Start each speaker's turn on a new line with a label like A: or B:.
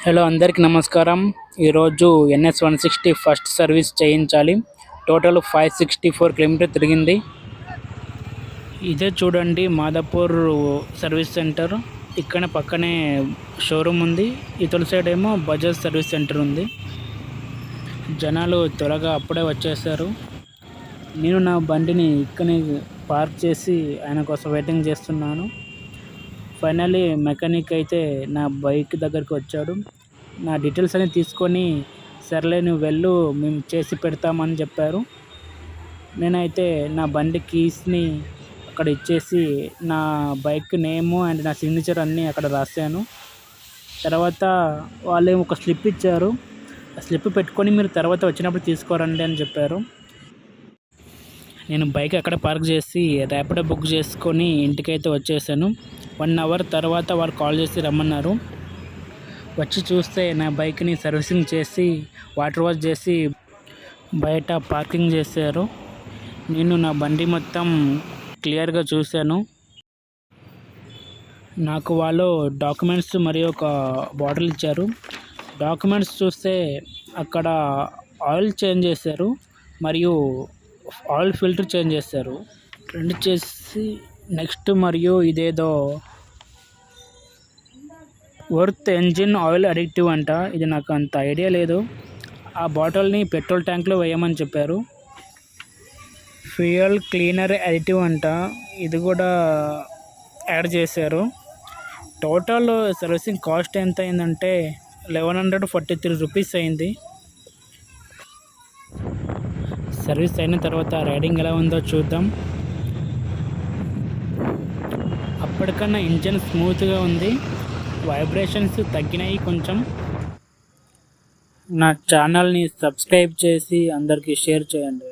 A: Hello అందరికీ నమస్కారం. ఈరోజు NS 160 ఫస్ట్ సర్వీస్ చేయించాలి. టోటల్ 564 కిలోమీటర్ తిరిగింది. ఇదే చూడండి మాదాపూర్ సర్వీస్ సెంటర్. ఇక్కడ పక్కనే షోరూమ్ ఉంది. ఇతల సైడ్ ఏమో బజాజ్ సర్వీస్ సెంటర్ ఉంది. జనాలు త్వరగా అప్పుడే వచ్చేసారు. నేను నా బండిని ఇక్కడనే పార్క్ చేసి ఆయన కోసం వెయిటింగ్ చేస్తున్నాను. ఫైనల్లీ మెకానిక్ అయితే నా బైక్ దగ్గరికి వచ్చాడు. నా డీటెయిల్స్ అన్నీ తీసుకొని సర్లే నువ్వు వెళ్ళు, మేము చేసి పెడతామని చెప్పారు. నేనైతే నా బండి కీస్ని అక్కడ ఇచ్చేసి నా బైక్ నేము అండ్ నా సిగ్నేచర్ అన్నీ అక్కడ రాశాను. తర్వాత వాళ్ళు ఒక స్లిప్ ఇచ్చారు. ఆ స్లిప్ పెట్టుకొని మీరు తర్వాత వచ్చినప్పుడు తీసుకోరండి అని చెప్పారు. నేను బైక్ అక్కడ పార్క్ చేసి ర్యాపిడో బుక్ చేసుకొని ఇంటికైతే వచ్చేసాను. 1 అవర్ తర్వాత వాళ్ళు కాల్ చేసి రమ్మన్నారు. వచ్చి చూస్తే నా బైక్ని సర్వీసింగ్ చేసి వాటర్ వాష్ చేసి బయట పార్కింగ్ చేశారు. నేను నా బండి మొత్తం క్లియర్గా చూశాను. నాకు వాళ్ళు డాక్యుమెంట్స్ మరియు ఒక బాటిల్ ఇచ్చారు. డాక్యుమెంట్స్ చూస్తే అక్కడ ఆయిల్ చేంజ్ చేశారు మరియు ఆయిల్ ఫిల్టర్ చేంజ్ చేశారు. రెండు చేసి నెక్స్ట్ మరియు ఇదేదో వర్త్ ఎంజిన్ ఆయిల్ అడిక్టివ్ అంట. ఇది నాకు అంత ఐడియా లేదు. ఆ బాటిల్ని పెట్రోల్ ట్యాంక్లో వేయమని చెప్పారు. ఫ్యూయల్ క్లీనర్ అడిటివ్ అంట. ఇది కూడా యాడ్ చేశారు. టోటల్ సర్వీసింగ్ కాస్ట్ ఎంత అయిందంటే 1143 రూపీస్ అయింది. సర్వీస్ అయిన తర్వాత రైడింగ్ ఎలా ఉందో చూద్దాం. అప్పటికన్నా ఇంజన్ స్మూత్గా ఉంది. వైబ్రేషన్స్ తగ్గినాయి కొంచెం. నా ఛానల్ని సబ్స్క్రైబ్ చేసి అందరికీ షేర్ చేయండి.